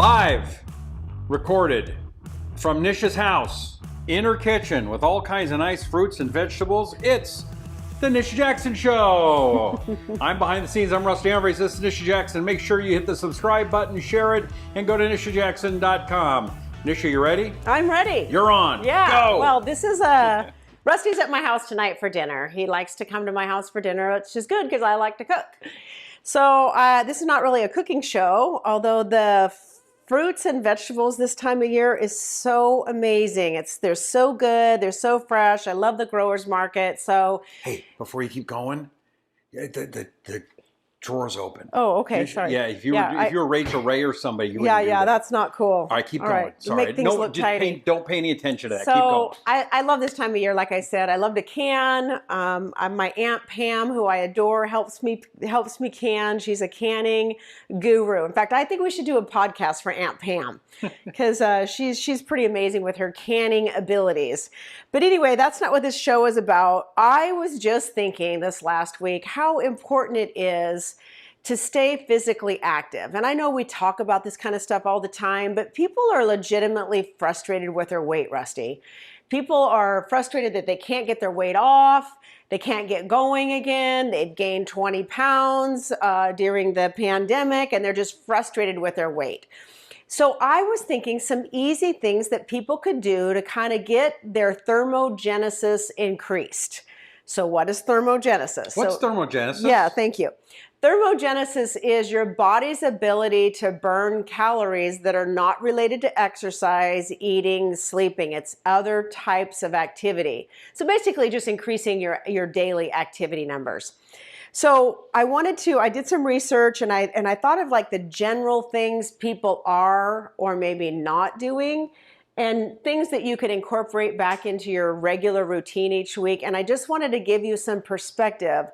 Live, recorded from Nisha's house, in her kitchen with all kinds of nice fruits and vegetables. It's the Nisha Jackson Show. I'm behind the scenes. I'm Rusty Humphries. This is Nisha Jackson. Make sure you hit the subscribe button, share it, and go to nishajackson.com. Nisha, you ready? I'm ready. You're on. Yeah. Go. Well, this is Rusty's at my house tonight for dinner. He likes to come to my house for dinner, which is good because I like to cook. So this is not really a cooking show, although the fruits and vegetables this time of year is so amazing. They're so good. They're so fresh. I love the growers market. So hey, before you keep going, the drawer's open. oh, okay, sorry. Yeah, if you were Rachel Ray or somebody, you wouldn't do that. That's not cool. All right, keep going. Sorry. Make things look tidy. Don't pay any attention to that. So keep going. I love this time of year. Like I said, I love to can. My Aunt Pam, who I adore, helps me can. She's a canning guru. In fact, I think we should do a podcast for Aunt Pam because she's pretty amazing with her canning abilities. But anyway, that's not what this show is about. I was just thinking this last week how important it is to stay physically active. And I know we talk about this kind of stuff all the time, but people are legitimately frustrated with their weight, Rusty. People are frustrated that they can't get their weight off, they can't get going again, they've gained 20 pounds during the pandemic, and they're just frustrated with their weight. So I was thinking some easy things that people could do to kind of get their thermogenesis increased. So what is thermogenesis? What's thermogenesis? Yeah, thank you. Thermogenesis is your body's ability to burn calories that are not related to exercise, eating, sleeping. It's other types of activity. So basically just increasing your daily activity numbers. So I did some research and I thought of like the general things people are or maybe not doing and things that you could incorporate back into your regular routine each week. And I just wanted to give you some perspective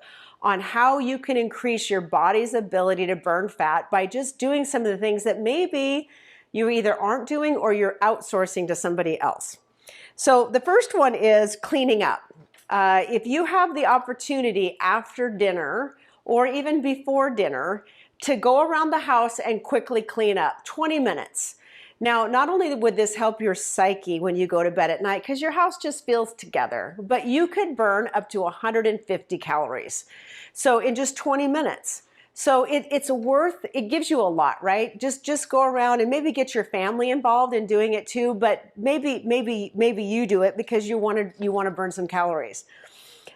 on how you can increase your body's ability to burn fat by just doing some of the things that maybe you either aren't doing or you're outsourcing to somebody else. So the first one is cleaning up. If you have the opportunity after dinner or even before dinner to go around the house and quickly clean up, 20 minutes. Now, not only would this help your psyche when you go to bed at night, because your house just feels together, but you could burn up to 150 calories. So in just 20 minutes. So it gives you a lot, right? Just go around and maybe get your family involved in doing it too, but maybe you do it because you want to burn some calories.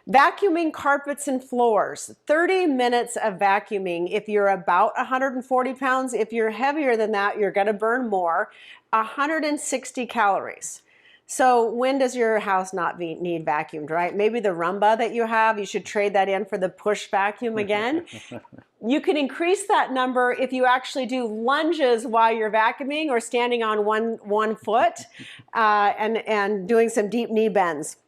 Vacuuming carpets and floors, 30 minutes of vacuuming. If you're about 140 pounds, if you're heavier than that, you're going to burn more, 160 calories. So when does your house not need vacuumed, right? Maybe the Roomba that you have, you should trade that in for the push vacuum again. You can increase that number if you actually do lunges while you're vacuuming or standing on one foot and doing some deep knee bends.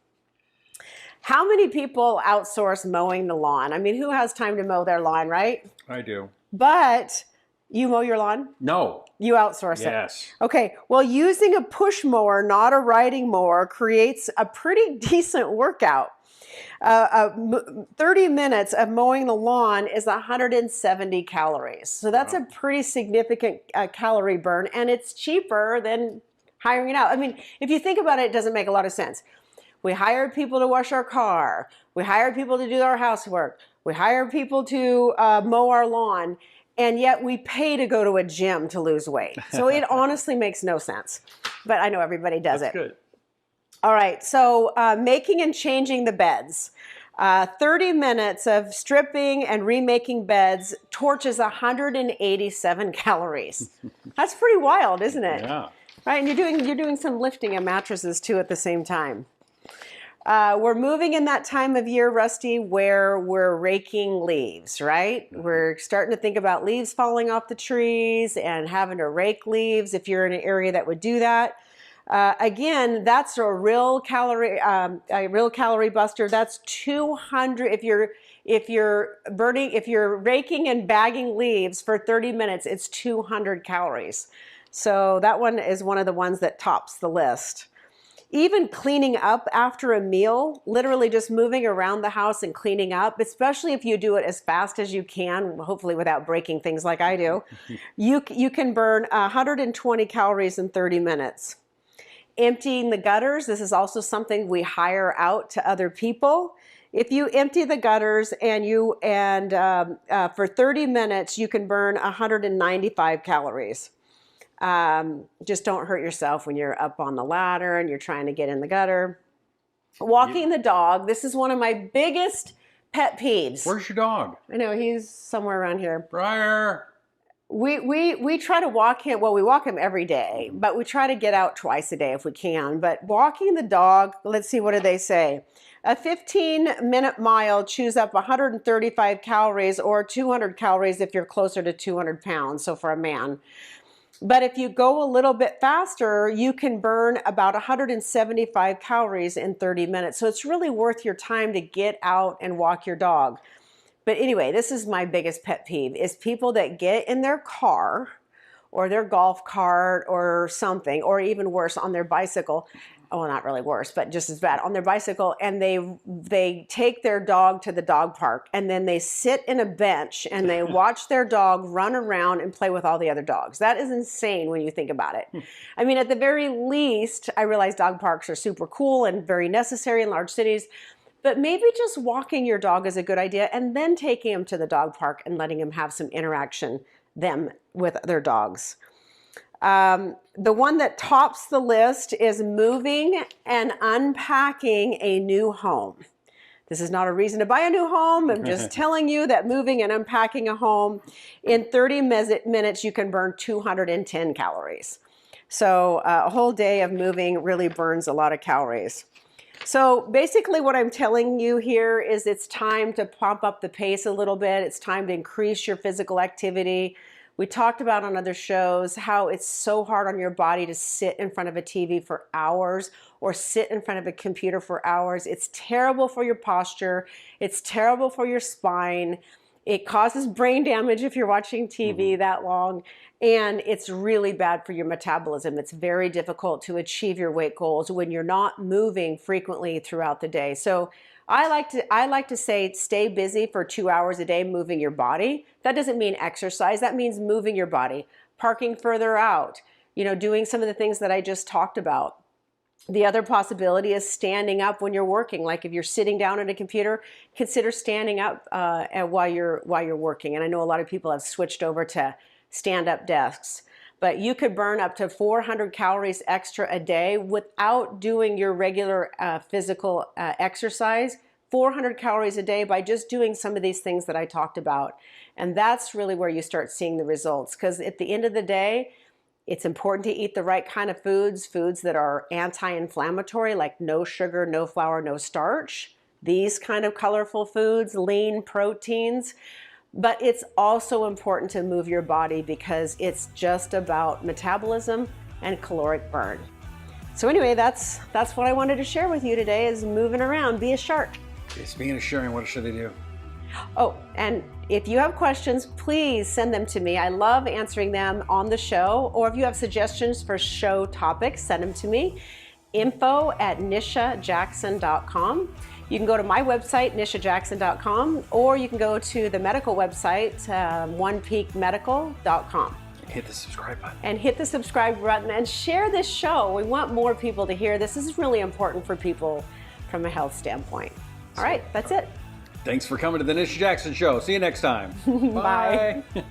How many people outsource mowing the lawn? I mean, who has time to mow their lawn, right? I do. But you mow your lawn? No. You outsource it? Yes. Okay. Well, using a push mower, not a riding mower, creates a pretty decent workout. 30 minutes of mowing the lawn is 170 calories. So that's a pretty significant calorie burn, and it's cheaper than hiring it out. I mean, if you think about it, it doesn't make a lot of sense. We hired people to wash our car. We hired people to do our housework. We hired people to mow our lawn. And yet we pay to go to a gym to lose weight. So it honestly makes no sense. But I know everybody does it. That's good. All right. So making and changing the beds. 30 minutes of stripping and remaking beds torches 187 calories. That's pretty wild, isn't it? Yeah. Right. And you're doing some lifting of mattresses too at the same time. We're moving in that time of year, Rusty, where we're raking leaves, right? Mm-hmm. We're starting to think about leaves falling off the trees and having to rake leaves if you're in an area that would do that. Again, that's a real calorie buster. That's 200. If you're raking and bagging leaves for 30 minutes, it's 200 calories. So that one is one of the ones that tops the list. Even cleaning up after a meal, literally just moving around the house and cleaning up, especially if you do it as fast as you can, hopefully without breaking things like I do, you can burn 120 calories in 30 minutes. Emptying the gutters, this is also something we hire out to other people. If you empty the gutters for 30 minutes, you can burn 195 calories. Just don't hurt yourself when you're up on the ladder and you're trying to get in the gutter. Walking the dog, this is one of my biggest pet peeves. Where's your dog? I know, he's somewhere around here. Briar. We try to walk him, well, we walk him every day, but we try to get out twice a day if we can. But walking the dog, let's see, what do they say? A 15-minute mile chews up 135 calories or 200 calories if you're closer to 200 pounds, so for a man. But if you go a little bit faster, you can burn about 175 calories in 30 minutes. So it's really worth your time to get out and walk your dog. But anyway, this is my biggest pet peeve, is people that get in their car or their golf cart or something, or even worse, on their bicycle. Oh, not really worse, but just as bad, on their bicycle, and they take their dog to the dog park, and then they sit in a bench and they watch their dog run around and play with all the other dogs. That is insane when you think about it. I mean, at the very least, I realize dog parks are super cool and very necessary in large cities, but maybe just walking your dog is a good idea, and then taking him to the dog park and letting him have some interaction with their dogs. The one that tops the list is moving and unpacking a new home. This is not a reason to buy a new home. I'm just telling you that moving and unpacking a home, in 30 minutes, you can burn 210 calories. So a whole day of moving really burns a lot of calories. So basically what I'm telling you here is it's time to pump up the pace a little bit. It's time to increase your physical activity. We talked about on other shows how it's so hard on your body to sit in front of a TV for hours or sit in front of a computer for hours. It's terrible for your posture. It's terrible for your spine. It causes brain damage if you're watching TV that long. And it's really bad for your metabolism. It's very difficult to achieve your weight goals when you're not moving frequently throughout the day. So I like to say stay busy for 2 hours a day moving your body. That doesn't mean exercise. That means moving your body, parking further out, doing some of the things that I just talked about. The other possibility is standing up when you're working. Like if you're sitting down at a computer, consider standing up while you're working. And I know a lot of people have switched over to stand-up desks. But you could burn up to 400 calories extra a day without doing your regular physical exercise. 400 calories a day by just doing some of these things that I talked about. And that's really where you start seeing the results. Because at the end of the day, it's important to eat the right kind of foods that are anti-inflammatory, like no sugar, no flour, no starch. These kind of colorful foods, lean proteins. But it's also important to move your body because it's just about metabolism and caloric burn. So anyway, that's what I wanted to share with you today, is moving around, be a shark. Speaking of sharing, what should they do? Oh, and if you have questions, please send them to me. I love answering them on the show. Or if you have suggestions for show topics, send them to me. info@nishajackson.com. You can go to my website, nishajackson.com, or you can go to the medical website, OnePeakMedical.com. Hit the subscribe button. And hit the subscribe button and share this show. We want more people to hear this. This is really important for people from a health standpoint. All right, that's it. Thanks for coming to the Nisha Jackson Show. See you next time. Bye. Bye.